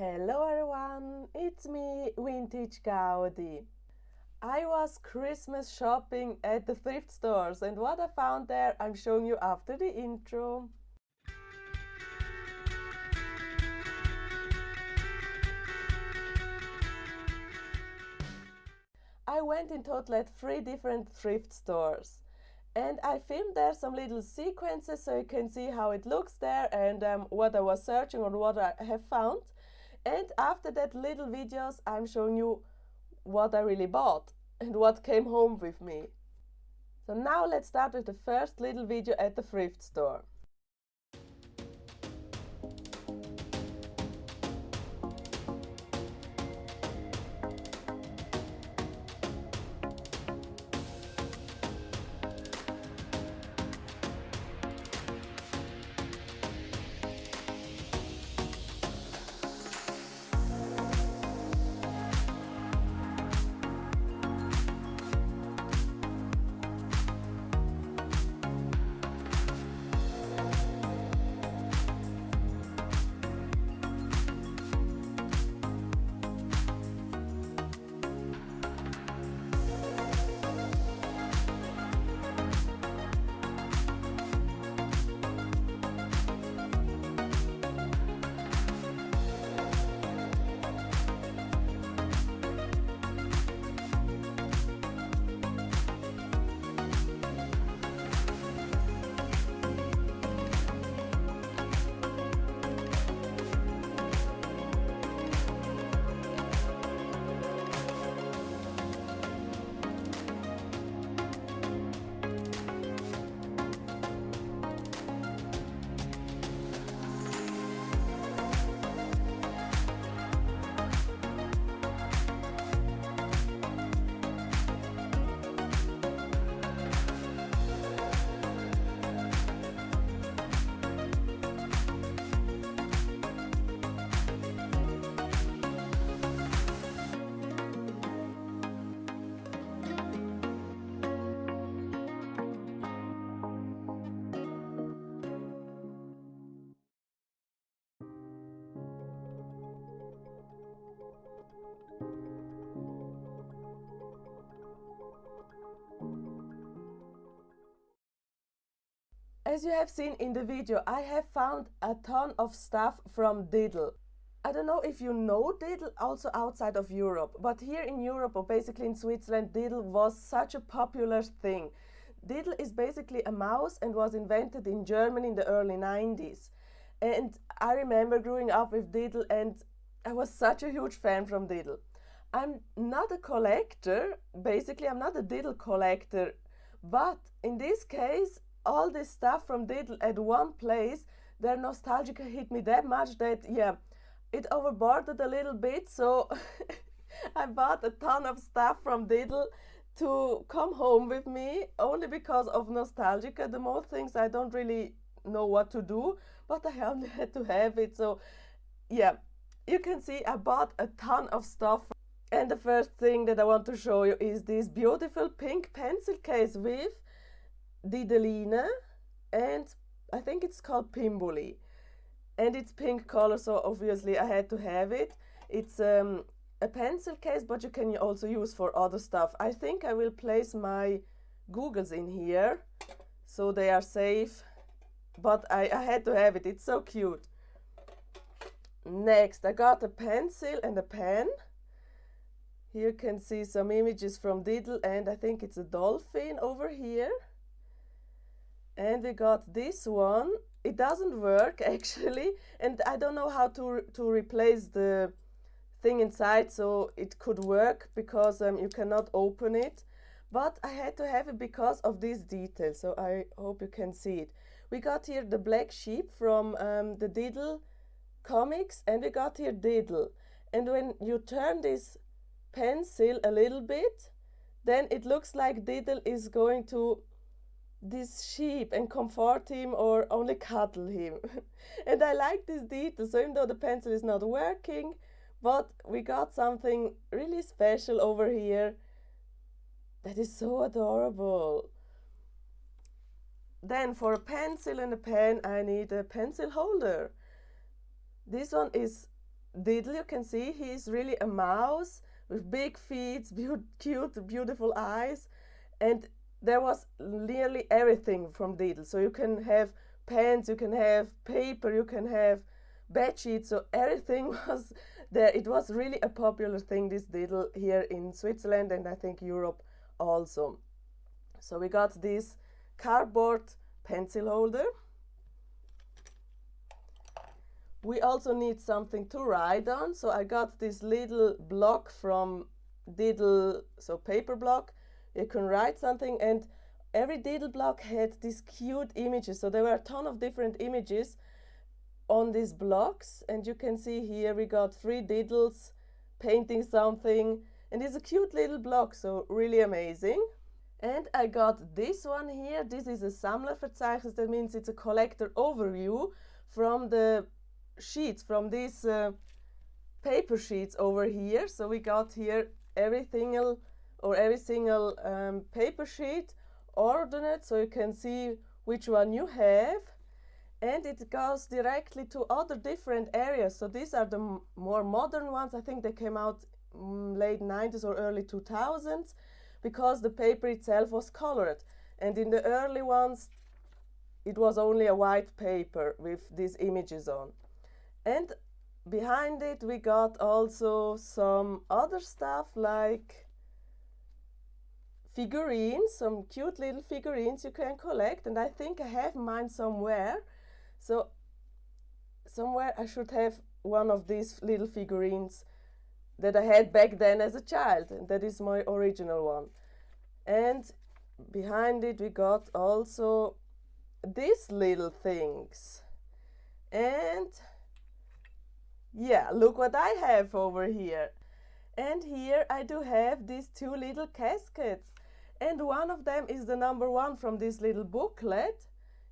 Hello everyone, it's me, Vintage Gaudi. I was Christmas shopping at the thrift stores and what I found there I'm showing you after the intro. I went in total at 3 different thrift stores and I filmed there some little sequences so you can see how it looks there and what I was searching or what I have found. And after that little videos I'm showing you what I really bought and what came home with me. So now let's start with the first little video at the thrift store. As you have seen in the video, I have found a ton of stuff from Diddl. I don't know if you know Diddl also outside of Europe, but here in Europe or basically in Switzerland, Diddl was such a popular thing. Diddl is basically a mouse and was invented in Germany in the early 90s. And I remember growing up with Diddl and I was such a huge fan from Diddl. I'm not a collector, basically I'm not a Diddl collector, but in this case all this stuff from Diddl at one place, their nostalgia hit me that much that it overboarded a little bit, so I bought a ton of stuff from Diddl to come home with me only because of nostalgia. The more things I don't really know what to do, but I only had to have it. So yeah, you can see I bought a ton of stuff. And the first thing that I want to show you is this beautiful pink pencil case with Diddline, and I think it's called Pimboli, and it's pink color, so obviously I had to have it. It's a pencil case, but you can also use for other stuff. I think I will place my Googles in here so they are safe, but I had to have it. It's so cute. Next I got a pencil and a pen. Here you can see some images from Diddl, and I think it's a dolphin over here. And we got this one. It doesn't work actually, and I don't know how to replace the thing inside so it could work because you cannot open it. But I had to have it because of these details, so I hope you can see it. We got here the black sheep from the Diddl comics, and we got here Diddl. And when you turn this pencil a little bit, then it looks like Diddl is going to this sheep and comfort him or only cuddle him. And I like this detail, so even though the pencil is not working, but we got something really special over here that is so adorable. Then for a pencil and a pen I need a pencil holder. This one is Diddle, you can see he's really a mouse with big feet, cute, beautiful eyes, and there was nearly everything from Diddle. So you can have pens, you can have paper, you can have bed sheets, so everything was there. It was really a popular thing, this Diddle, here in Switzerland and I think Europe also. So we got this cardboard pencil holder. We also need something to write on, so I got this little block from Diddle, so paper block. You can write something, and every Diddle block had these cute images, so there were a ton of different images on these blocks, and you can see here we got 3 Diddles painting something, and it's a cute little block, so really amazing. And I got this one here. This is a Sammlerverzeichnis, that means it's a collector overview from the sheets, from these paper sheets over here. So we got here every single paper sheet ordered, so you can see which one you have, and it goes directly to other different areas. So these are the more modern ones. I think they came out late 90s or early 2000s, because the paper itself was colored, and in the early ones it was only a white paper with these images on. And behind it we got also some other stuff like figurines, some cute little figurines you can collect, and I think I have mine somewhere. So somewhere I should have one of these little figurines that I had back then as a child, and that is my original one. And behind it we got also these little things. And yeah, look what I have over here. And here I do have these 2 little caskets, and one of them is the number 1 from this little booklet.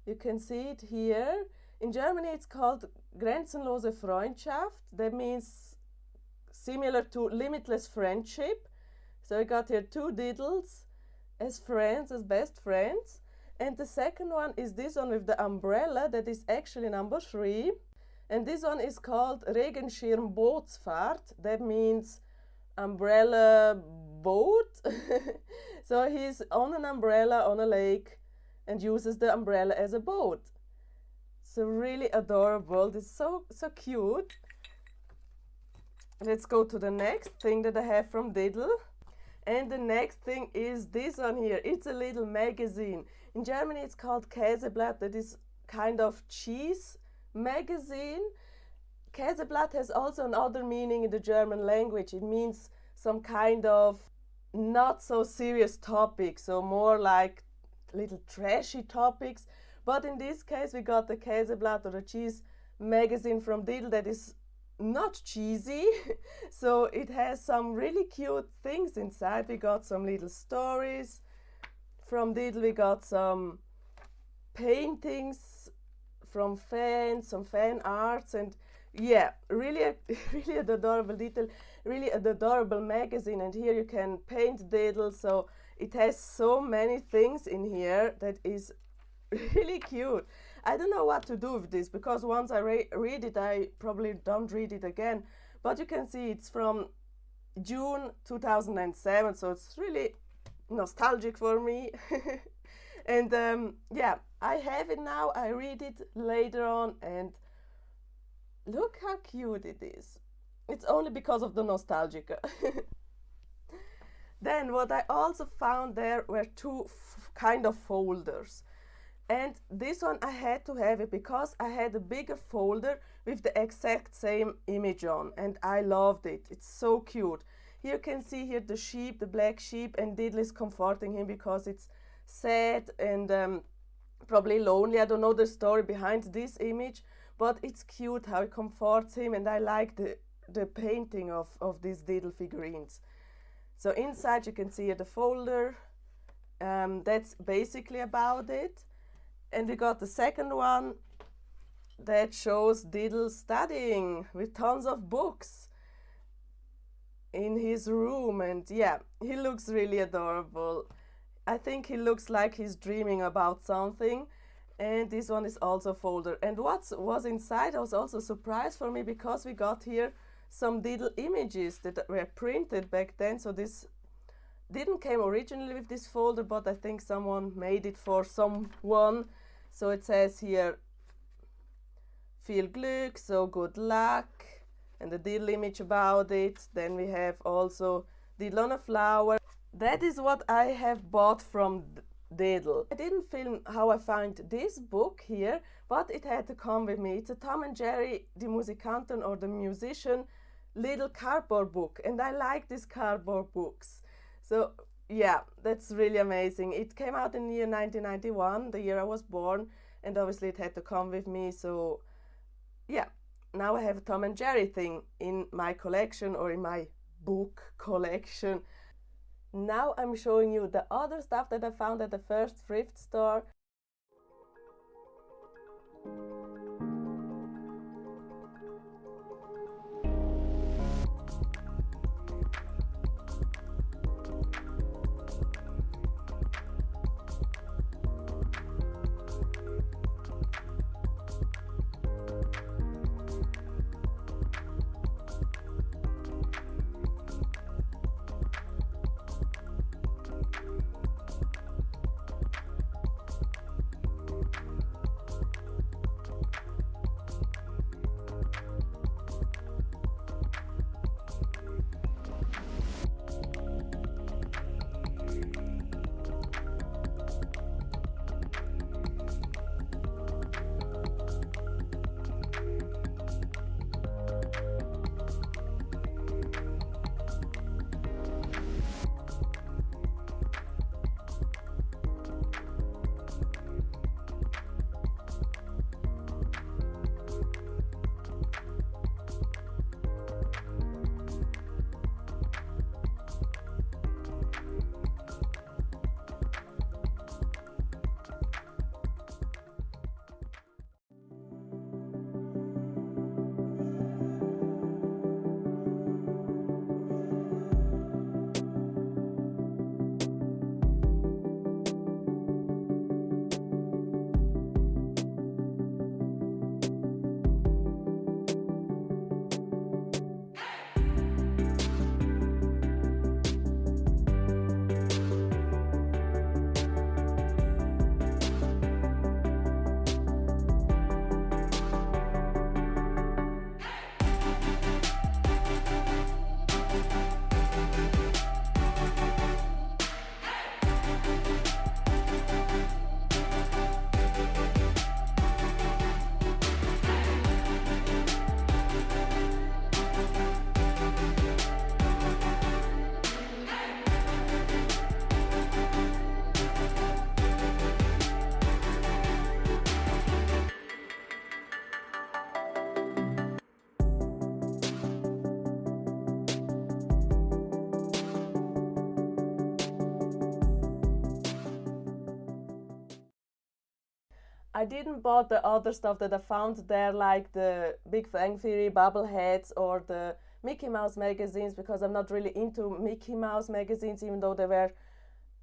You can see it here. In Germany it's called Grenzenlose Freundschaft. That means similar to limitless friendship. So I got here 2 Diddles as friends, as best friends. And the second one is this one with the umbrella, that is actually number 3. And this one is called Regenschirm Bootsfahrt. That means umbrella boat. So he's on an umbrella on a lake and uses the umbrella as a boat. So really adorable. This is so cute. Let's go to the next thing that I have from Diddle. And the next thing is this one here. It's a little magazine. In Germany it's called Käseblatt. That is kind of cheese magazine. Käseblatt has also another meaning in the German language. It means some kind of not so serious topic, so more like little trashy topics. But in this case we got the Käseblatt, or the cheese magazine from Diddle, that is not cheesy. So it has some really cute things inside. We got some little stories from Diddle. We got some paintings from fans, some fan arts, and yeah, really an adorable Diddle, really an adorable magazine. And here you can paint Diddle, so it has so many things in here that is really cute. I don't know what to do with this, because once I read it, I probably don't read it again. But you can see it's from June 2007, so it's really nostalgic for me. And yeah, I have it now. I read it later on, and look how cute it is. It's only because of the nostalgica. Then what I also found there were 2 kind of folders. And this one I had to have it because I had a bigger folder with the exact same image on, and I loved it. It's so cute. Here you can see here the sheep, the black sheep, and Diddle is comforting him because it's sad and probably lonely. I don't know the story behind this image, but it's cute how it comforts him, and I like the painting of these Diddle figurines. So inside you can see here the folder. That's basically about it. And we got the second one that shows Diddle studying with tons of books in his room, and yeah, he looks really adorable. I think he looks like he's dreaming about something. And this one is also a folder. And what was inside was also a surprise for me, because we got here some Diddl images that were printed back then. So this didn't came originally with this folder, but I think someone made it for someone. So it says here, viel Glück, so good luck, and the Diddl image about it. Then we have also Diddl on a flower. That is what I have bought from Diddl. I didn't film how I found this book here, but it had to come with me. It's a Tom and Jerry, Die Musikanten, or the musician, little cardboard book, and I like these cardboard books. So yeah, that's really amazing. It came out in the year 1991, the year I was born, and obviously it had to come with me. So yeah, now I have a Tom and Jerry thing in my collection, or in my book collection. Now I'm showing you the other stuff that I found at the first thrift store. I didn't bought the other stuff that I found there, like the Big Bang Theory bubbleheads or the Mickey Mouse magazines, because I'm not really into Mickey Mouse magazines, even though they were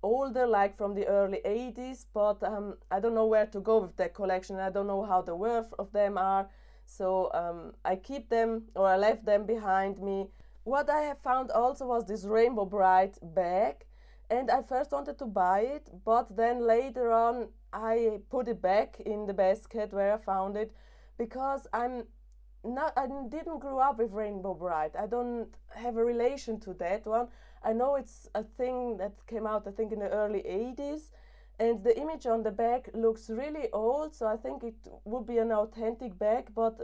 older, like from the early 80s. But I don't know where to go with that collection. I don't know how the worth of them are. So I keep them, or I left them behind me. What I have found also was this Rainbow Brite bag. And I first wanted to buy it, but then later on I put it back in the basket where I found it, because I didn't grow up with Rainbow Brite. I don't have a relation to that one. I know it's a thing that came out, I think, in the early 80s, and the image on the bag looks really old, so I think it would be an authentic bag, but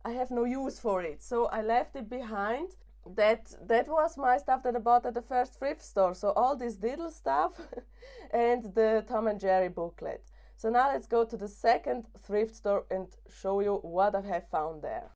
I have no use for it, so I left it behind. That was my stuff that I bought at the first thrift store. So all this Diddl stuff and the Tom and Jerry booklet. So now let's go to the second thrift store and show you what I have found there.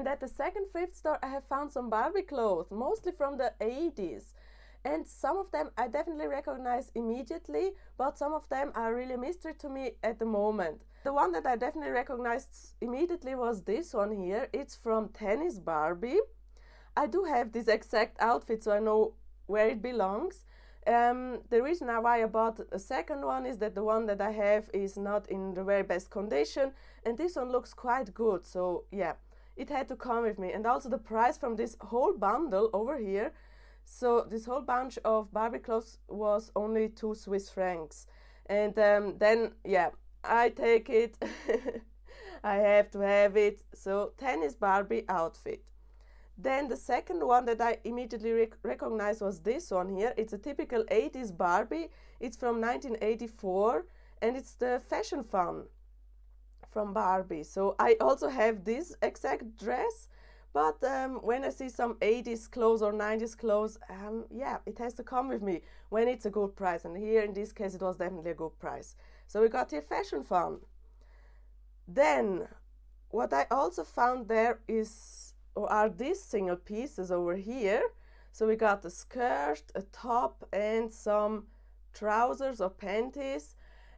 And at the second thrift store I have found some Barbie clothes, mostly from the 80s. And some of them I definitely recognize immediately, but some of them are really a mystery to me at the moment. The one that I definitely recognized immediately was this one here. It's from Tennis Barbie. I do have this exact outfit, so I know where it belongs. The reason why I bought a second one is that the one that I have is not in the very best condition, and this one looks quite good, so yeah, it had to come with me. And also the price from this whole bundle over here, so this whole bunch of Barbie clothes was only 2 Swiss francs. And then, yeah, I take it. I have to have it. So, Tennis Barbie outfit. Then the second one that I immediately recognized was this one here. It's a typical 80s Barbie. It's from 1984, and it's the Fashion Fun from Barbie. So I also have this exact dress, but when I see some 80s clothes or 90s clothes, yeah, it has to come with me when it's a good price. And here in this case, it was definitely a good price. So we got here Fashion Fun. Then what I also found there are these single pieces over here. So we got a skirt, a top, and some trousers or panties.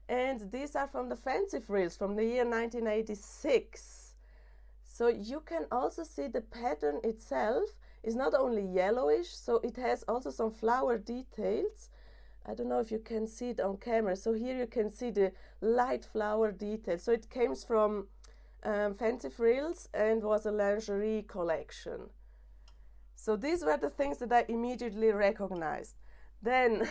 And these are from the Fancy Frills from the year 1986. So you can also see the pattern itself is not only yellowish, so it has also some flower details. I don't know if you can see it on camera. So here you can see the light flower details. So it came from Fancy Frills and was a lingerie collection. So these were the things that I immediately recognized. Then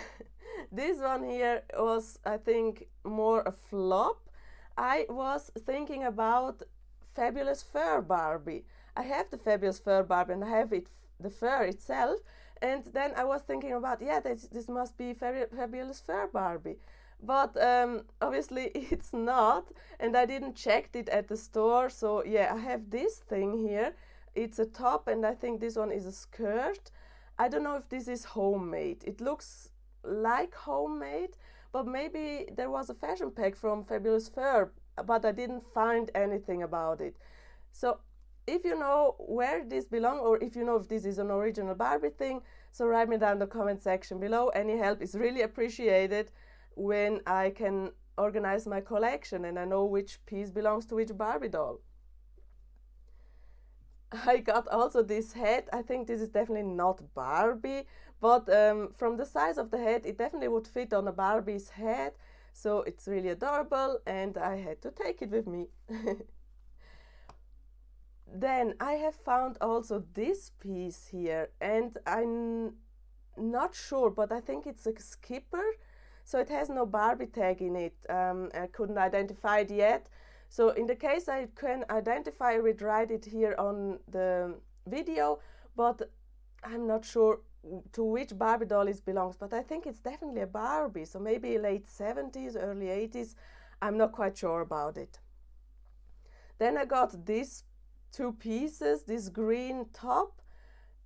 this one here was, I think, more a flop. I was thinking about Fabulous Fur Barbie. I have the Fabulous Fur Barbie and I have the fur itself. And then I was thinking about, yeah, this must be Fabulous Fur Barbie. But obviously it's not, and I didn't check it at the store. So yeah, I have this thing here. It's a top, and I think this one is a skirt. I don't know if this is homemade. It looks like homemade, but maybe there was a fashion pack from Fabulous Fur, but I didn't find anything about it. So if you know where this belongs, or if you know if this is an original Barbie thing, so write me down in the comment section below. Any help is really appreciated when I can organize my collection and I know which piece belongs to which Barbie doll. I got also this hat. I think this is definitely not Barbie, but from the size of the head, it definitely would fit on a Barbie's head. So it's really adorable, and I had to take it with me. Then I have found also this piece here, and I'm not sure, but I think it's a skipper. So it has no Barbie tag in it. I couldn't identify it yet. So in the case I can identify, I would write it here on the video, but I'm not sure to which Barbie doll it belongs, but I think it's definitely a Barbie. So maybe late 70s, early 80s. I'm not quite sure about it. Then I got these 2 pieces, this green top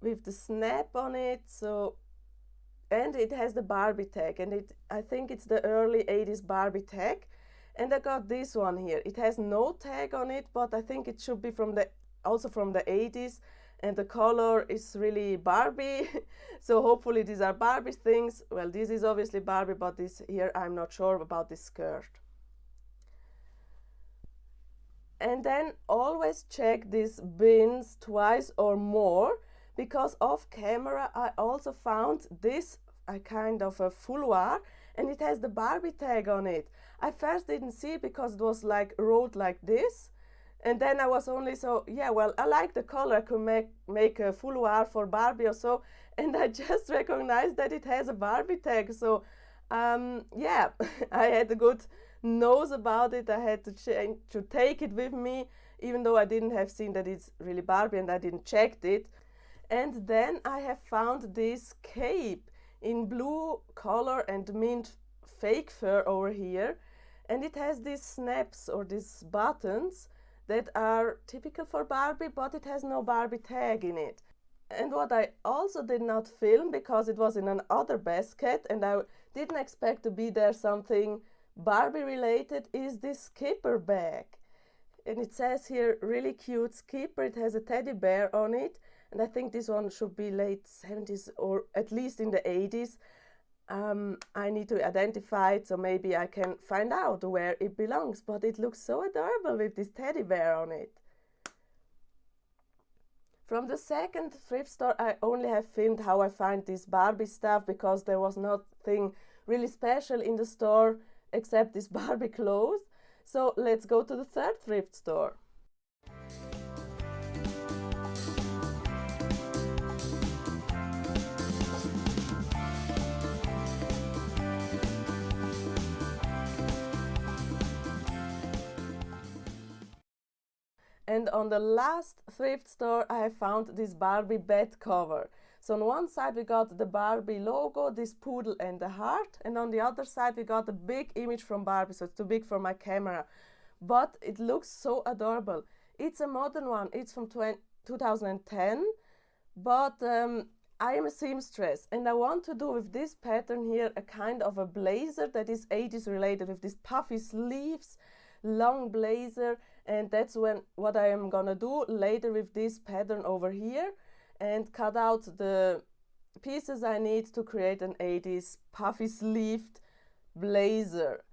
with the snap on it. So, and it has the Barbie tag, and I think it's the early 80s Barbie tag. And I got this one here. It has no tag on it, but I think it should be also from the 80s, and the color is really Barbie. So hopefully these are Barbie things. Well, this is obviously Barbie, but this here I'm not sure about this skirt. And then always check these bins twice or more, because off camera I also found this a kind of a foulard, and it has the Barbie tag on it. I first didn't see it because it was like wrote like this, and then I was only so, yeah, well, I like the color, I could make a foulard for Barbie or so, and I just recognized that it has a Barbie tag. So yeah, I had a good nose about it. I had to take it with me, even though I didn't have seen that it's really Barbie and I didn't check it. And then I have found this cape in blue color and mint fake fur over here, and it has these snaps or these buttons that are typical for Barbie, but it has no Barbie tag in it. And what I also did not film because it was in another basket and I didn't expect to be there something Barbie related is this skipper bag. and it says here really cute skipper. It has a teddy bear on it, and I think this one should be late 70s or at least in the 80s. I need to identify it, so maybe I can find out where it belongs, but it looks so adorable with this teddy bear on it. From the second thrift store, I only have filmed how I find this Barbie stuff, because there was nothing really special in the store except this Barbie clothes. So let's go to the third thrift store. And on the last thrift store, I have found this Barbie bed cover. So on one side we got the Barbie logo, this poodle and the heart, and on the other side we got a big image from Barbie, so it's too big for my camera. But it looks so adorable. It's a modern one, it's from 2010, but I am a seamstress, and I want to do with this pattern here a kind of a blazer that is 80s related, with these puffy sleeves, long blazer, and that's what I am gonna do later with this pattern over here, and cut out the pieces I need to create an 80s puffy sleeved blazer.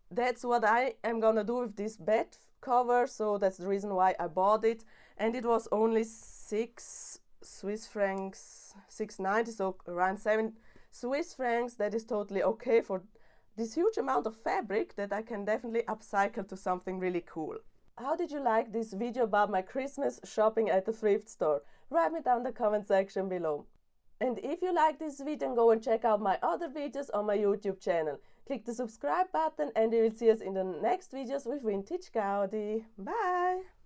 That's what I am gonna do with this bed cover, so that's the reason why I bought it, and it was only 6 Swiss francs, 6.90, so around 7 Swiss francs. That is totally okay for this huge amount of fabric that I can definitely upcycle to something really cool. How did you like this video about my Christmas shopping at the thrift store? Write me down in the comment section below. And if you like this video, go and check out my other videos on my YouTube channel. Click the subscribe button and you will see us in the next videos with Vintage Gaudi. Bye!